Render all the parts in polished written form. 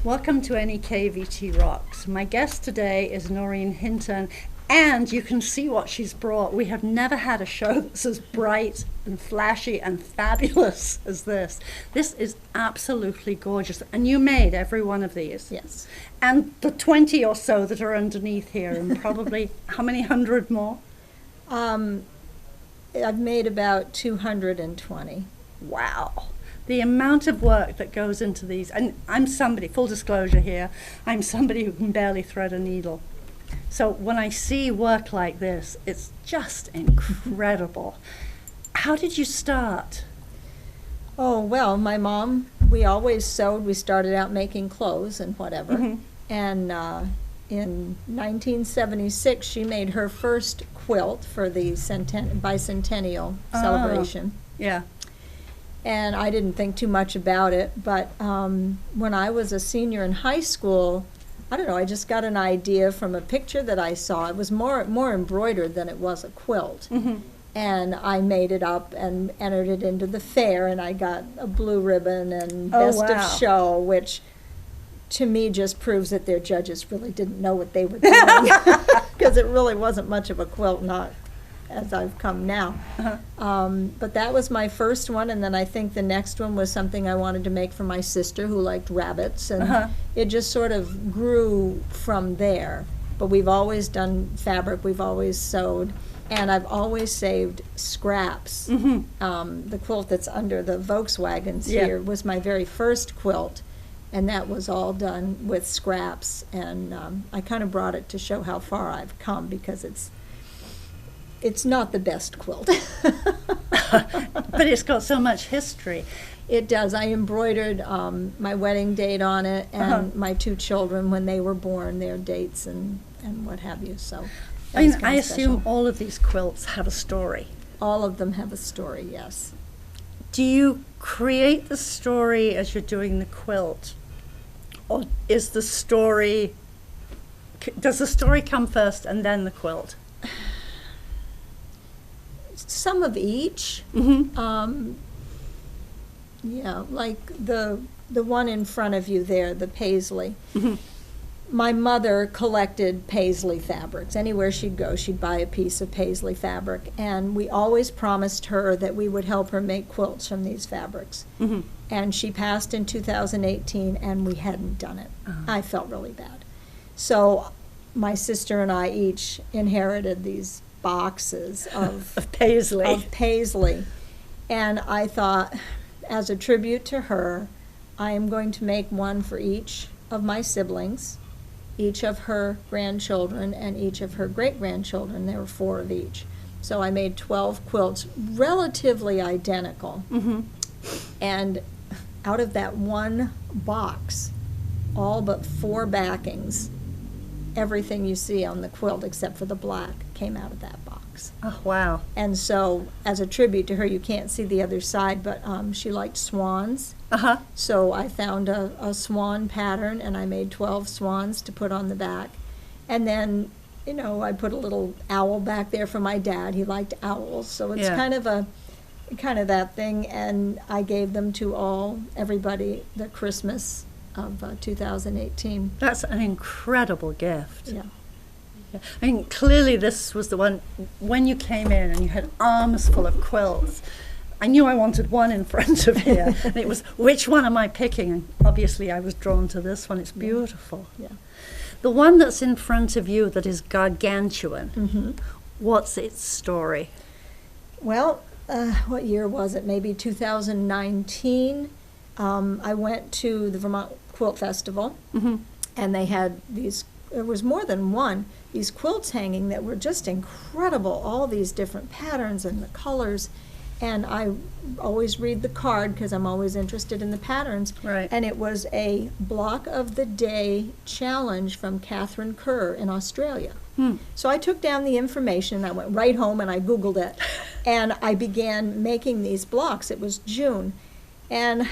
Welcome to NEK-TV Rocks. My guest today is Noreen Hinton, and you can see what she's brought. We have never had a show that's as bright and flashy and fabulous as this. This is absolutely gorgeous, and you made every one of these. Yes. And the 20 or so that are underneath here, and probably how many hundred more? I've made about 220. Wow. The amount of work that goes into these, and I'm somebody, full disclosure here, I'm somebody who can barely thread a needle. So when I see work like this, it's just incredible. How did you start? Oh, well, my mom, we always sewed. We started out making clothes and whatever. Mm-hmm. And in 1976, she made her first quilt for the bicentennial celebration. Yeah. And I didn't think too much about it, but when I was a senior in high school, I don't know, I just got an idea from a picture that I saw. It was more embroidered than it was a quilt. Mm-hmm. And I made it up and entered it into the fair, and I got a blue ribbon and best of show, which to me just proves that their judges really didn't know what they were doing, because it really wasn't much of a quilt, not as I've come now. Uh-huh. But that was my first one, and then I think the next one was something I wanted to make for my sister who liked rabbits, and it just sort of grew from there. But we've always done fabric, we've always sewed, and I've always saved scraps. Mm-hmm. The quilt that's under the Volkswagens Yeah. here was my very first quilt, and that was all done with scraps, and I kind of brought it to show how far I've come, because it's not the best quilt. But it's got so much history. It does. I embroidered my wedding date on it, and my two children when they were born, their dates and what have you. So I mean, that's I kinda assume special. all of these quilts have a story. All of them have a story, yes. Do you create the story as you're doing the quilt? Or is the story, does the story come first and then the quilt? Some of each. Mm-hmm. Yeah, like the one in front of you there, the paisley. Mm-hmm. My mother collected paisley fabrics. Anywhere she'd go, she'd buy a piece of paisley fabric, and we always promised her that we would help her make quilts from these fabrics. Mm-hmm. And she passed in 2018, and we hadn't done it. I felt really bad. So my sister and I each inherited these boxes of Paisley. And I thought, as a tribute to her, I am going to make one for each of my siblings, each of her grandchildren, and each of her great-grandchildren. There were 4 of each. So I made 12 quilts, relatively identical. Mm-hmm. And out of that one box, all but 4 backings, everything you see on the quilt except for the black came out of that box. Oh, wow. And so, as a tribute to her, you can't see the other side, but she liked swans. Uh-huh. So I found a swan pattern, and I made 12 swans to put on the back. And then, you know, I put a little owl back there for my dad. He liked owls. So it's kind of that thing, and I gave them to everybody the Christmas of 2018. That's an incredible gift. Yeah. I mean, clearly this was the one, when you came in and you had arms full of quilts, I knew I wanted one in front of here. And it was, which one am I picking? And obviously I was drawn to this one. It's beautiful. Yeah. The one that's in front of you that is gargantuan, Mm-hmm. what's its story? Well, what year was it? Maybe 2019. I went to the Vermont Quilt Festival, Mm-hmm. and they had there was more than one, these quilts hanging that were just incredible, all these different patterns and the colors. And I always read the card because I'm always interested in the patterns. Right. And it was a Block of the Day challenge from Catherine Kerr in Australia. So I took down the information, I went right home and I Googled it, and I began making these blocks. It was June. And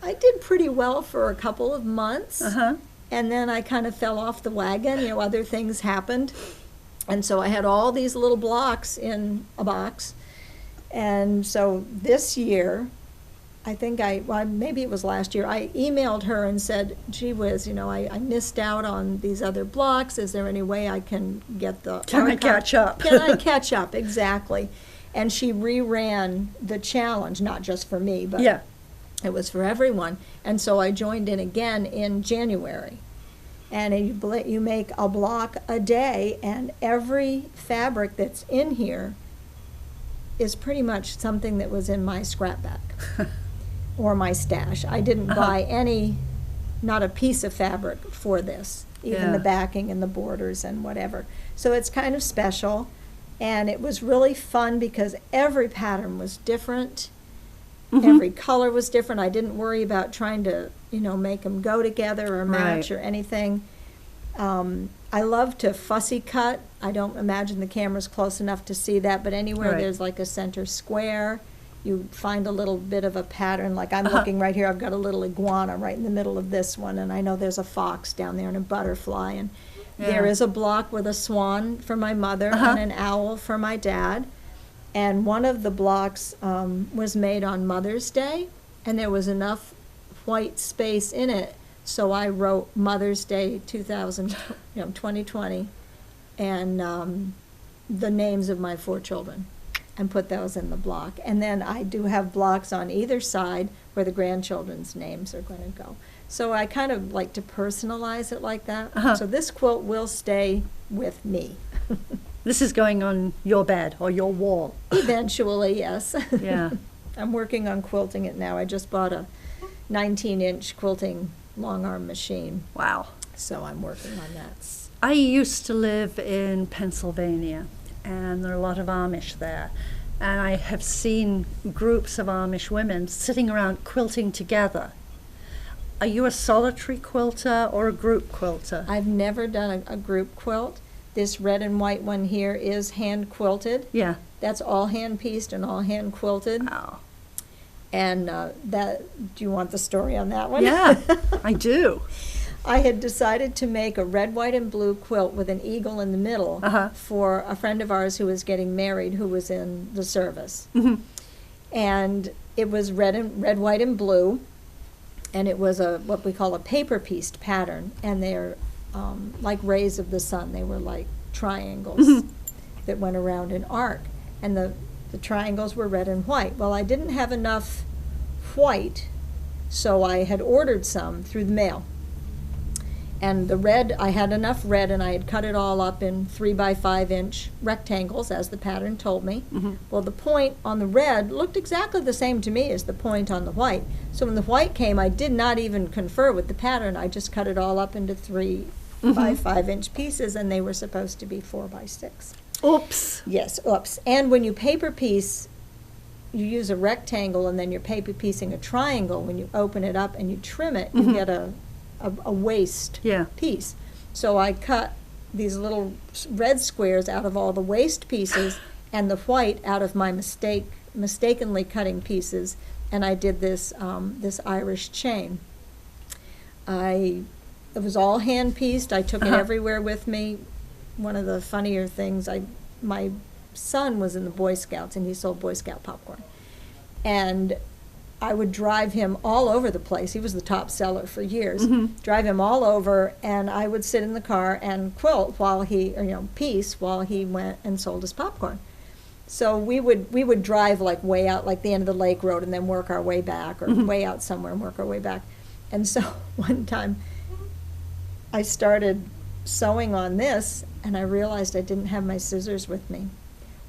I did pretty well for a couple of months. Uh-huh. And then I kind of fell off the wagon, other things happened. And so I had all these little blocks in a box. And so this year, I think well, maybe it was last year, I emailed her and said, gee whiz, I missed out on these other blocks. Is there any way I can get the Can I catch up? Can I catch up? Exactly. And she reran the challenge, not just for me, but Yeah. it was for everyone. And so I joined in again in January. And you make a block a day, and every fabric that's in here is pretty much something that was in my scrap bag or my stash. I didn't buy not a piece of fabric for this, even the backing and the borders and whatever. So it's kind of special, and it was really fun because every pattern was different. Every color was different. I didn't worry about trying to, make them go together or match or anything. I love to fussy cut. I don't imagine the camera's close enough to see that, but anywhere there's like a center square, you find a little bit of a pattern. Like I'm looking right here, I've got a little iguana right in the middle of this one, and I know there's a fox down there and a butterfly, and there is a block with a swan for my mother and an owl for my dad. And one of the blocks was made on Mother's Day, and there was enough white space in it, so I wrote Mother's Day 2020, and the names of my 4 children, and put those in the block. And then I do have blocks on either side where the grandchildren's names are going to go. So I kind of like to personalize it like that. So this quilt will stay with me. This is going on your bed or your wall. Eventually, yes. Yeah. I'm working on quilting it now. I just bought a 19-inch quilting long arm machine. Wow. So I'm working on that. I used to live in Pennsylvania, and there are a lot of Amish there. And I have seen groups of Amish women sitting around quilting together. Are you a solitary quilter or a group quilter? I've never done a group quilt. This red and white one here is hand quilted. Yeah. That's all hand pieced and all hand quilted. Wow. And do you want the story on that one? Yeah, I do. I had decided to make a red, white, and blue quilt with an eagle in the middle for a friend of ours who was getting married, who was in the service. And it was red, white, and blue, and it was what we call a paper pieced pattern, and they're like rays of the sun. They were like triangles that went around an arc, and the triangles were red and white. Well, I didn't have enough white, so I had ordered some through the mail. And the red, I had enough red, and I had cut it all up in 3 by 5 inch rectangles, as the pattern told me. Well, the point on the red looked exactly the same to me as the point on the white. So when the white came, I did not even confer with the pattern. I just cut it all up into 3 by 5 inch pieces, and they were supposed to be 4 by 6. Oops. Yes, oops. And when you paper piece, you use a rectangle, and then you're paper piecing a triangle. When you open it up and you trim it, you get a waist piece. So I cut these little red squares out of all the waist pieces and the white out of my mistakenly cutting pieces, and I did this this Irish chain. It was all hand pieced. I took it everywhere with me. One of the funnier things, my son was in the Boy Scouts, and he sold Boy Scout popcorn, and I would drive him all over the place. He was the top seller for years. Drive him all over, and I would sit in the car and quilt while he, piece while he went and sold his popcorn. So we would drive like way out, like the end of the lake road, and then work our way back, or way out somewhere and work our way back. And so one time I started sewing on this, and I realized I didn't have my scissors with me,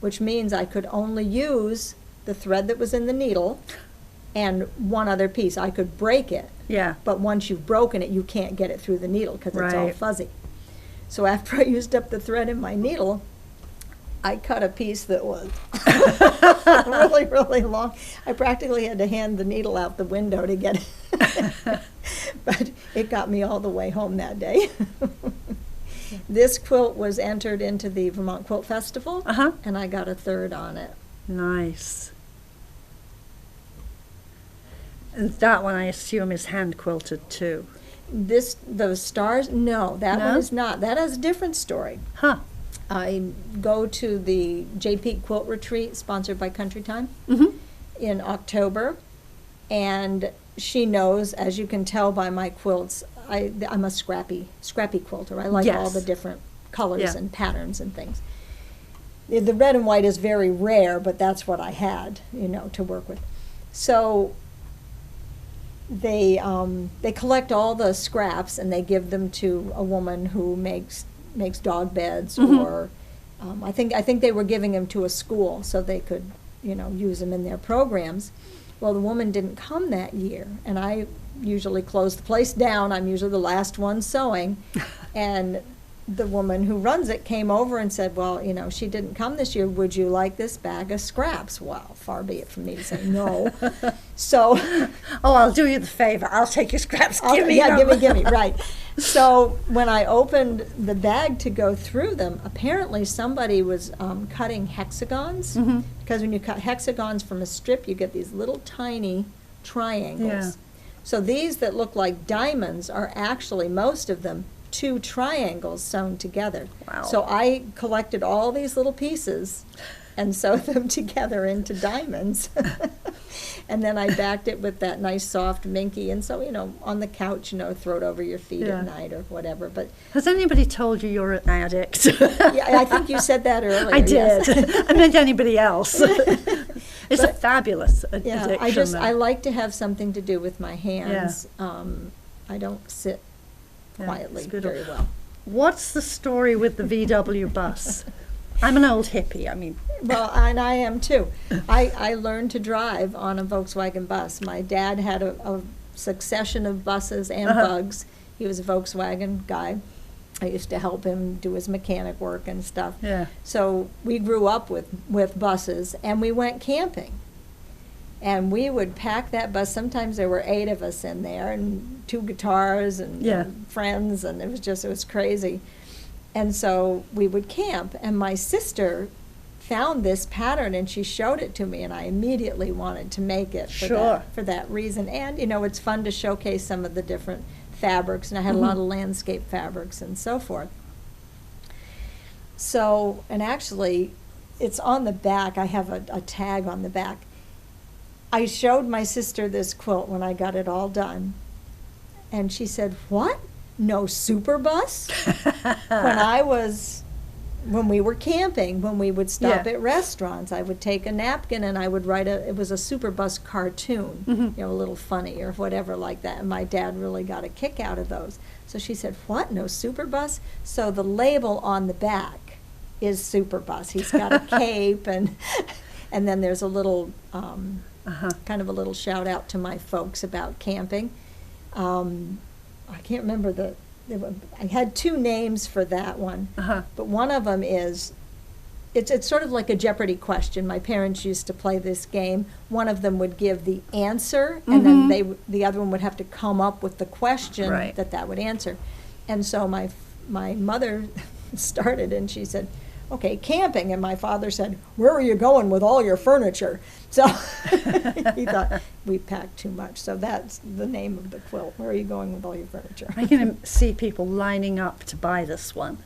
which means I could only use the thread that was in the needle and one other piece. I could break it, but once you've broken it, you can't get it through the needle because it's all fuzzy. So after I used up the thread in my needle, I cut a piece that was really, really long. I practically had to hand the needle out the window to get it. But it got me all the way home that day. This quilt was entered into the Vermont Quilt Festival, and I got a 3rd on it. Nice. And that one, I assume, is hand quilted too. Those stars? No, that one is not. That has a different story. I go to the J. Peak Quilt Retreat, sponsored by Country Time, in October, And she knows, as you can tell by my quilts, I'm a scrappy quilter. I like all the different colors and patterns and things. The red and white is very rare, but that's what I had, to work with. So they collect all the scraps and they give them to a woman who makes dog beds, or I think they were giving them to a school so they could use them in their programs. Well, the woman didn't come that year, and I usually close the place down. I'm usually the last one sewing, and the woman who runs it came over and said, well, she didn't come this year. Would you like this bag of scraps? Well, far be it from me to say no. So, oh, I'll do you the favor. I'll take your scraps. Give me give me. Right. So when I opened the bag to go through them, apparently somebody was cutting hexagons, because when you cut hexagons from a strip, you get these little tiny triangles. Yeah. So these that look like diamonds are actually, most of them, 2 triangles sewn together. Wow. So I collected all these little pieces and sewed them together into diamonds. And then I backed it with that nice soft minky, and so, on the couch, throw it over your feet at night or whatever. But has anybody told you you're an addict? Yeah, I think you said that earlier. I did. Yes. I meant anybody else. It's a fabulous addiction. I like to have something to do with my hands. I don't sit quietly very well. What's the story with the VW bus? I'm an old hippie, Well, and I am too. I learned to drive on a Volkswagen bus. My dad had a succession of buses and bugs. He was a Volkswagen guy. I used to help him do his mechanic work and stuff. Yeah. So we grew up with buses, and we went camping. And we would pack that bus. Sometimes there were 8 of us in there, and 2 guitars and friends, and it was crazy. And so we would camp, and my sister found this pattern and she showed it to me, and I immediately wanted to make it for that reason. And it's fun to showcase some of the different fabrics, and I had a lot of landscape fabrics and so forth. So, and actually it's on the back. I have a tag on the back. I showed my sister this quilt when I got it all done, and she said, "What? No super bus?" When we were camping, when we would stop at restaurants, I would take a napkin and I would write it was a super bus cartoon, a little funny or whatever like that. And my dad really got a kick out of those. So she said, "What? No super bus?" So the label on the back is super bus. He's got a cape, and then there's a little kind of a little shout out to my folks about camping. I can't remember I had 2 names for that one, but one of them is, it's sort of like a Jeopardy question. My parents used to play this game. One of them would give the answer, and then the other one would have to come up with the question that would answer. And so my mother started, and she said, "Okay, camping," and my father said, "Where are you going with all your furniture?" So he thought we packed too much. So that's the name of the quilt. "Where are you going with all your furniture?" I can see people lining up to buy this one.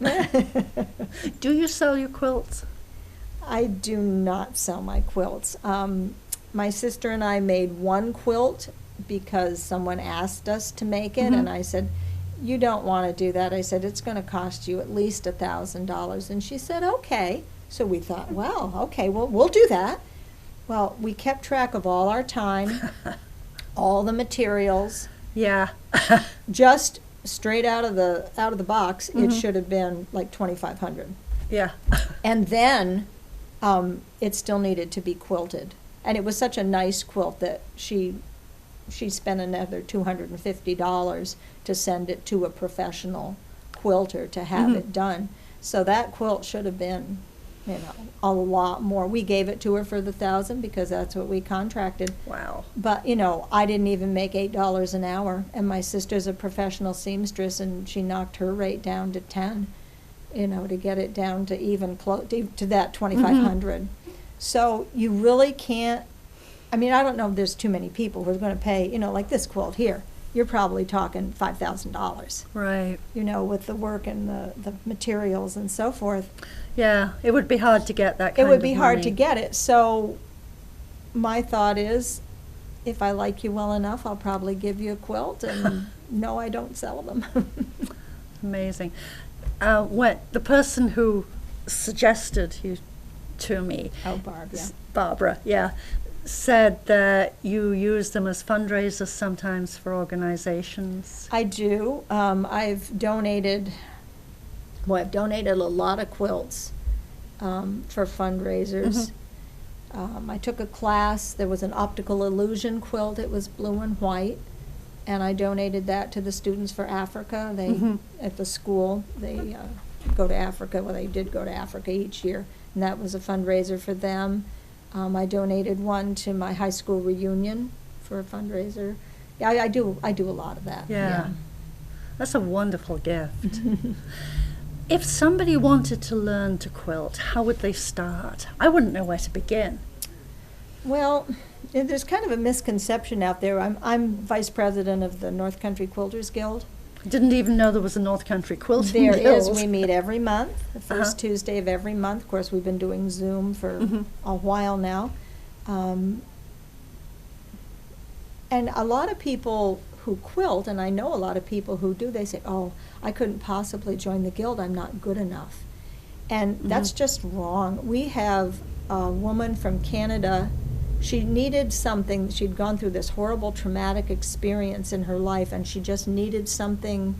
Do you sell your quilts? I do not sell my quilts. My sister and I made one quilt because someone asked us to make it, and I said, "You don't want to do that." I said, "It's going to cost you at least $1,000. And she said, "Okay." So we thought, well, okay, well, we'll do that. Well, we kept track of all our time, all the materials. Yeah. Just straight out of the box, it should have been like $2,500. Yeah. And then it still needed to be quilted. And it was such a nice quilt that she spent another $250 to send it to a professional quilter to have it done. So that quilt should have been, a lot more. We gave it to her for the $1,000 because that's what we contracted. Wow. But, I didn't even make $8 an hour, and my sister's a professional seamstress, and she knocked her rate down to 10, to get it down to even close to that 2,500. So you really can't. I don't know if there's too many people who are going to pay, like this quilt here. You're probably talking $5,000. Right. With the work and the materials and so forth. Yeah, it would be hard to get that kind of money. It would be hard to get it. So my thought is, if I like you well enough, I'll probably give you a quilt, and no, I don't sell them. Amazing. The person who suggested you to me, Barbara, yeah, said that you use them as fundraisers sometimes for organizations. I do. I've donated a lot of quilts for fundraisers. I took a class. There was an optical illusion quilt. It was blue and white, and I donated that to the Students for Africa. They at the school, they go to Africa. Well, they did go to Africa each year, and that was a fundraiser for them. I donated one to my high school reunion for a fundraiser. Yeah, I do a lot of that. Yeah. That's a wonderful gift. If somebody wanted to learn to quilt, how would they start? I wouldn't know where to begin. Well, there's kind of a misconception out there. I'm vice president of the North Country Quilters Guild. I didn't even know there was a North Country Quilting There Guild. is. We meet every month, the first Tuesday of every month. Of course, we've been doing Zoom for a while now. And a lot of people who quilt, and I know a lot of people who do, they say, oh, I couldn't possibly join the guild, I'm not good enough. And that's just wrong. We have a woman from Canada. She needed something. She'd gone through this horrible traumatic experience in her life, and she just needed something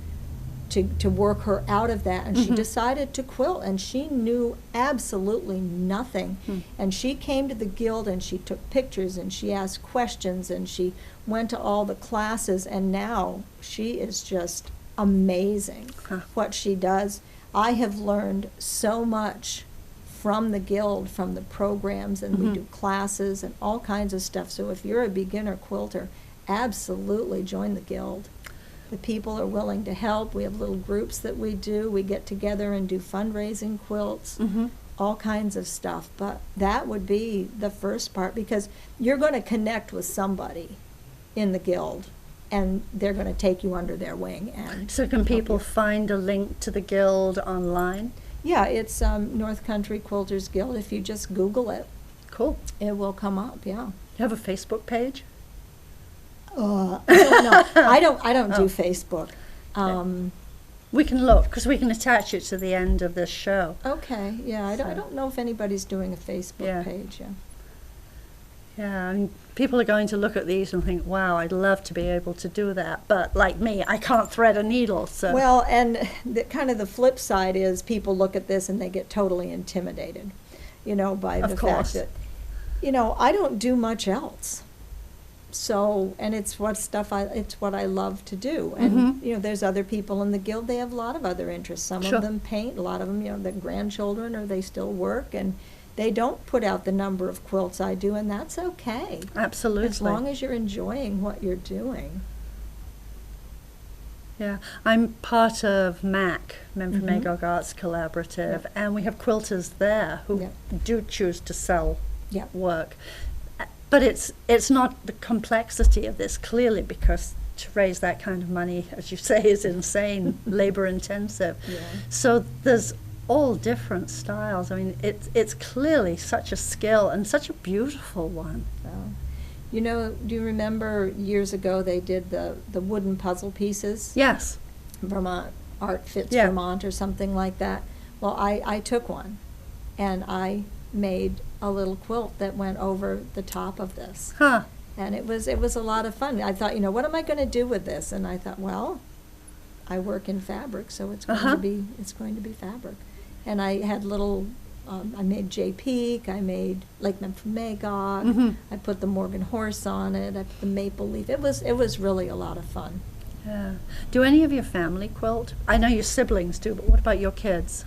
to work her out of that. And she decided to quilt, and she knew absolutely nothing. And she came to the guild, and she took pictures, and she asked questions, and she went to all the classes, and now she is just amazing what she does. I have learned so much from the guild, from the programs, and we do classes and all kinds of stuff. So if you're a beginner quilter, absolutely join the guild. The people are willing to help. We have little groups that we do. We get together and do fundraising quilts, all kinds of stuff. But that would be the first part, because you're going to connect with somebody in the guild, and they're going to take you under their wing. And so can people find a link to the guild online? Yeah, it's North Country Quilters Guild. If you just Google it, cool, it will come up. Yeah. You have a Facebook page? I don't know. I don't do Facebook. We can look, because we can attach it to the end of this show. Okay. Yeah. I don't know if anybody's doing a Facebook page. Yeah. Yeah, I mean, people are going to look at these and think, wow, I'd love to be able to do that. But like me, I can't thread a needle. So. Well, and kind of the flip side is people look at this and they get totally intimidated, by the fact that, I don't do much else. So, and it's what I love to do. And, there's other people in the guild, they have a lot of other interests. Some of them paint, a lot of them, their grandchildren, or they still work, and they don't put out the number of quilts I do, and that's okay. Absolutely. As long as you're enjoying what you're doing. Yeah, I'm part of MAC, Men for Magog Arts Collaborative, and we have quilters there who do choose to sell work. But it's not the complexity of this, clearly, because to raise that kind of money, as you say, is insane, labor intensive. Yeah. So there's all different styles. I mean, it's clearly such a skill and such a beautiful one. So, do you remember years ago they did the wooden puzzle pieces? Yes. Vermont Art Fits Vermont or something like that. Well, I took one, and I made a little quilt that went over the top of this. And it was a lot of fun. I thought, what am I going to do with this? And I thought, well, I work in fabric, so it's going to be fabric. And I had little, I made J Peak, I made Lakeman from Magog, I put the Morgan horse on it, I put the maple leaf. It was really a lot of fun. Yeah. Do any of your family quilt? I know your siblings do, but what about your kids?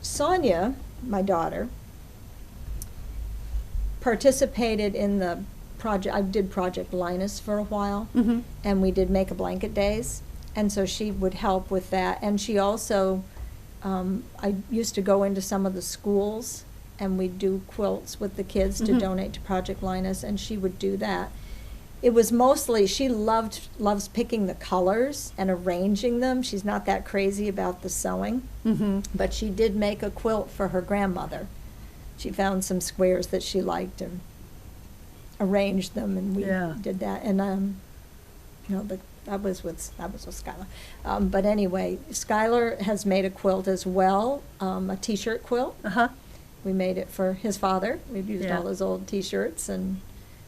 Sonia, my daughter, participated in the project. I did Project Linus for a while, and we did Make a Blanket Days. And so she would help with that. And she also, I used to go into some of the schools, and we'd do quilts with the kids to donate to Project Linus, and she would do that. It was mostly, she loves picking the colors and arranging them. She's not that crazy about the sewing, but she did make a quilt for her grandmother. She found some squares that she liked and arranged them, and we Yeah. did that. And but that was with Skylar. But anyway, Skylar has made a quilt as well, a T-shirt quilt. Uh-huh. We made it for his father. We used Yeah. all his old T-shirts, and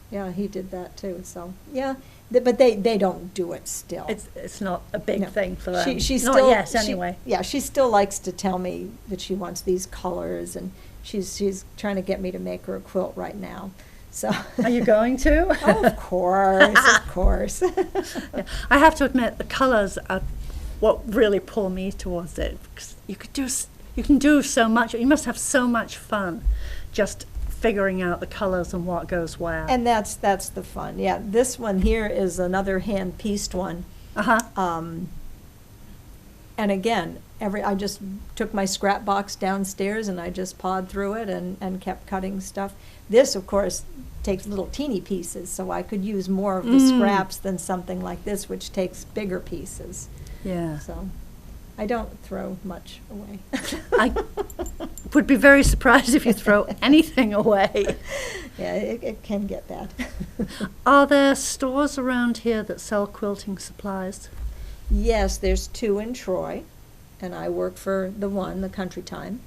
yeah, he did that too. So yeah, but they don't do it still. It's not a big No. thing for them. She not still, yet, she- anyway. Yeah, she still likes to tell me that she wants these colors, and she's trying to get me to make her a quilt right now. So. Are you going to? Oh, of course, of course. Yeah. I have to admit, the colours are what really pull me towards it. Because you can do so much. You must have so much fun just figuring out the colours and what goes where. And that's the fun. Yeah, this one here is another hand-pieced one. Uh-huh. And again, I just took my scrap box downstairs and I just pawed through it and kept cutting stuff. This, of course, takes little teeny pieces, so I could use more of the scraps than something like this, which takes bigger pieces. Yeah. So I don't throw much away. I would be very surprised if you throw anything away. Yeah, it can get bad. Are there stores around here that sell quilting supplies? Yes, there's 2 in Troy, and I work for the one, the Country Time.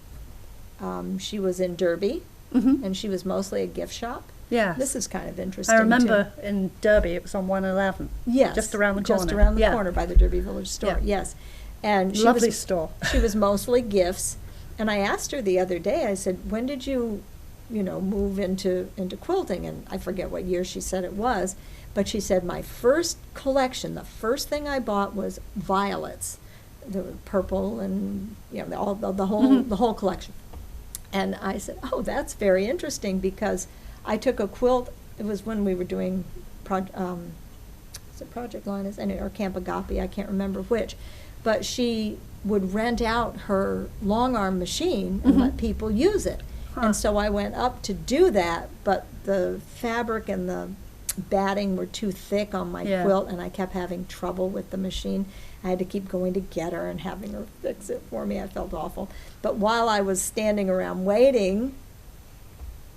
She was in Derby, Mm-hmm. and she was mostly a gift shop. Yes. This is kind of interesting, I remember too. in Derby, it was on 111. Yes. Just around the corner. Just around the Yeah. corner by the Derby Village store, Yeah. yes. And she Lovely was, store. she was mostly gifts. And I asked her the other day, I said, when did you move into quilting? And I forget what year she said it was, but she said, my first collection, the first thing I bought was violets, the purple and, the whole collection. And I said, oh, that's very interesting, because I took a quilt, it was when we were doing Project Linus or Camp Agape, I can't remember which, but she would rent out her long arm machine and let people use it. Huh. And so I went up to do that, but the fabric and the batting were too thick on my Yeah. quilt, and I kept having trouble with the machine. I had to keep going to get her and having her fix it for me. I felt awful. But while I was standing around waiting,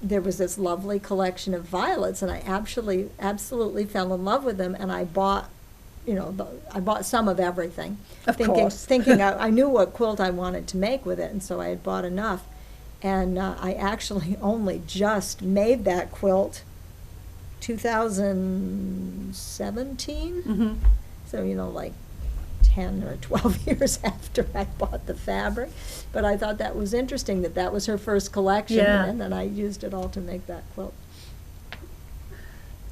there was this lovely collection of violets, and I absolutely fell in love with them, and I bought, I bought some of everything. Of course. Thinking I knew what quilt I wanted to make with it, and so I had bought enough. And I actually only just made that quilt 2017. Mm-hmm. So, like 10 or 12 years after I bought the fabric. But I thought that was interesting that was her first collection, Yeah. and then I used it all to make that quilt.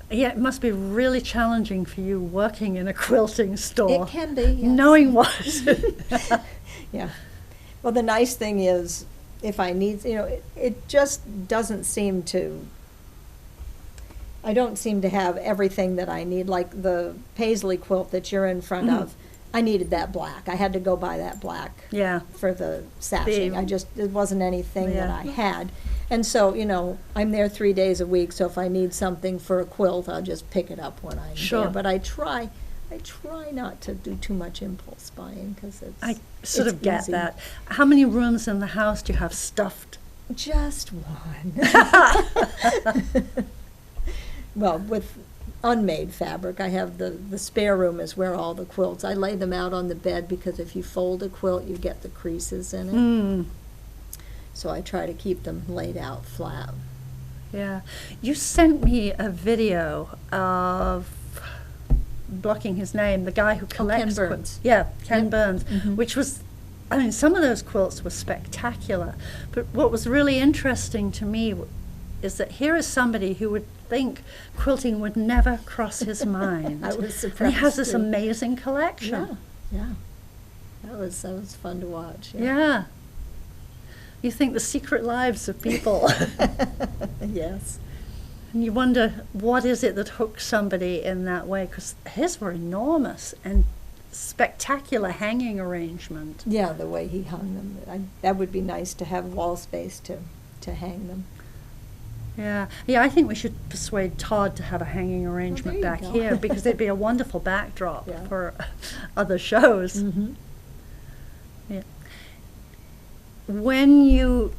Yeah, it must be really challenging for you working in a quilting store. It can be, yes. Knowing what. Yeah. Well, the nice thing is, if I need, it just doesn't seem to, I don't seem to have everything that I need, like the paisley quilt that you're in front of. I needed that black. I had to go buy that black Yeah. for the sashing. It wasn't anything that Yeah. I had. And so, I'm there 3 days a week, so if I need something for a quilt, I'll just pick it up when I'm Sure. there. But I try not to do too much impulse buying, because I sort it's of get easy. that. How many rooms in the house do you have stuffed? Just one. Well, with unmade fabric, I have the spare room is where all the quilts. I lay them out on the bed, because if you fold a quilt, you get the creases in it. Mm. So I try to keep them laid out flat. Yeah. You sent me a video of, blocking his name, the guy who collects Ken quilts. Burns. Yeah, Ken Yep. Burns, Mhm. which was, some of those quilts were spectacular. But what was really interesting to me is that here is somebody who would think quilting would never cross his mind. I was surprised. And he has this too. amazing collection. Yeah. That was fun to watch. Yeah. You think the secret lives of people. Yes. And you wonder, what is it that hooks somebody in that way? Because his were enormous and spectacular hanging arrangement. Yeah, the way he hung them. That would be nice to have wall space to hang them. Yeah, I think we should persuade Todd to have a hanging arrangement you back go. here, because it'd be a wonderful backdrop Yeah. for other shows. Mm-hmm. Yeah. When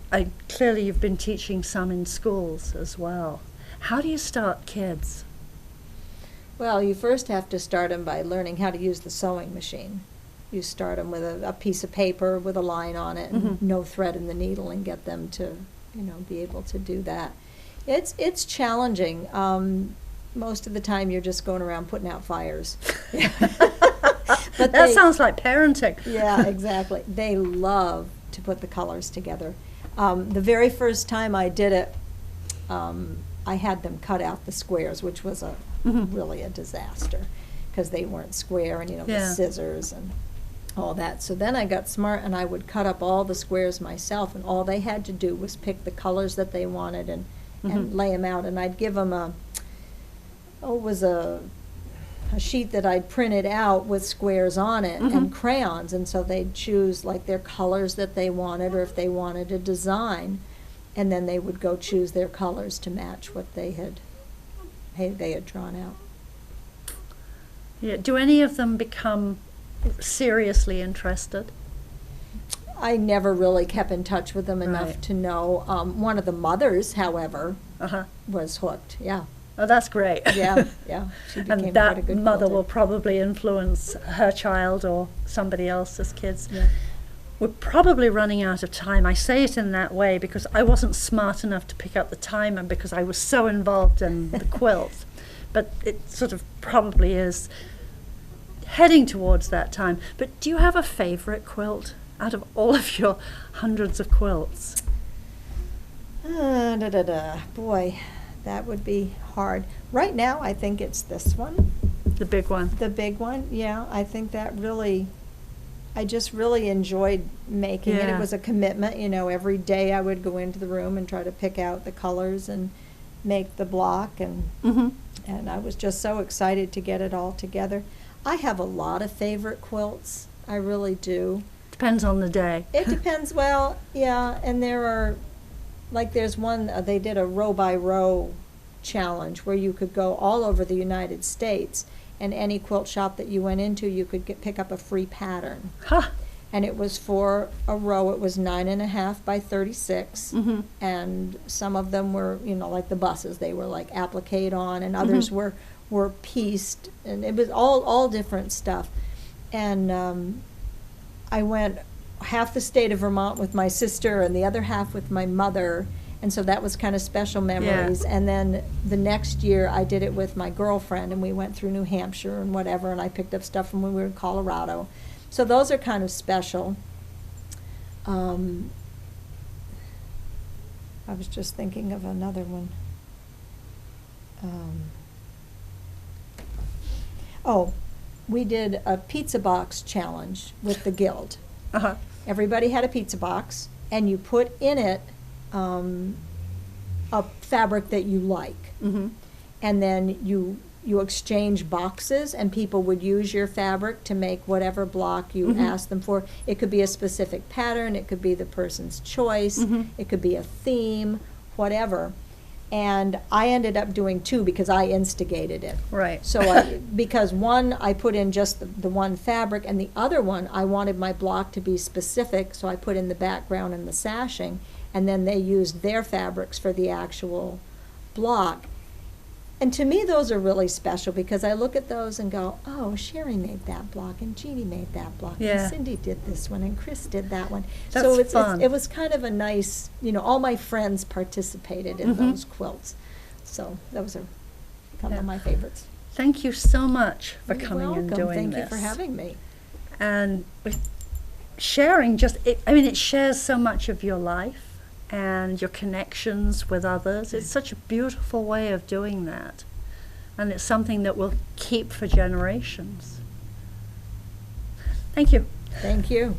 clearly you've been teaching some in schools as well. How do you start kids? Well, you first have to start them by learning how to use the sewing machine. You start them with a piece of paper with a line on it and no thread in the needle, and get them to, be able to do that. It's challenging. Most of the time you're just going around putting out fires. But that sounds like parenting. Yeah, exactly. They love to put the colors together. The very first time I did it, I had them cut out the squares, which was really a disaster, because they weren't square, and the scissors and all that. So then I got smart, and I would cut up all the squares myself, and all they had to do was pick the colors that they wanted and lay them out. And I'd give them a sheet that I'd printed out with squares on it and crayons, and so they'd choose like their colors that they wanted, or if they wanted a design, and then they would go choose their colors to match what they had drawn out. Yeah. Do any of them become seriously interested? I never really kept in touch with them enough to know. One of the mothers, however, was hooked. Yeah. Oh, that's great. Yeah. She became and that quite a good mother quilter. will probably influence her child or somebody else's kids. Yeah. We're probably running out of time. I say it in that way because I wasn't smart enough to pick up the timer because I was so involved in the quilt. But it sort of probably is heading towards that time. But do you have a favorite quilt out of all of your hundreds of quilts? Boy, that would be hard. Right now, I think it's this one. The big one. The big one, yeah. I think that I just really enjoyed making it. It was a commitment, every day I would go into the room and try to pick out the colors and make the block, and I was just so excited to get it all together. I have a lot of favorite quilts. I really do. Depends on the day. It depends, well, yeah, and there's one, they did a row by row challenge where you could go all over the United States, and any quilt shop that you went into, you could pick up a free pattern. And it was for a row. It was 9.5 by 36, and some of them were, like the buses. They were like appliqued on, and others were pieced, and it was all different stuff. And I went half the state of Vermont with my sister, and the other half with my mother. And so that was kind of special memories. Yeah. And then the next year I did it with my girlfriend, and we went through New Hampshire and whatever, and I picked up stuff from when we were in Colorado. So those are kind of special. I was just thinking of another one. We did a pizza box challenge with the Guild. Everybody had a pizza box, and you put in it a fabric that you like, and then you exchange boxes, and people would use your fabric to make whatever block you asked them for. It could be a specific pattern, it could be the person's choice, it could be a theme, whatever. And I ended up doing 2 because I instigated it. Right. So because one, I put in just the one fabric, and the other one, I wanted my block to be specific, so I put in the background and the sashing, and then they used their fabrics for the actual block. And to me, those are really special because I look at those and go, oh, Sherry made that block, and Jeannie made that block, and Cindy did this one, and Chris did that one. That's so fun. It was kind of a nice, all my friends participated in those quilts. So those are some of my favorites. Thank you so much for You're coming welcome. and doing Thank this. you for having me. And with sharing it shares so much of your life and your connections with others. It's such a beautiful way of doing that. And it's something that will keep for generations. Thank you. Thank you.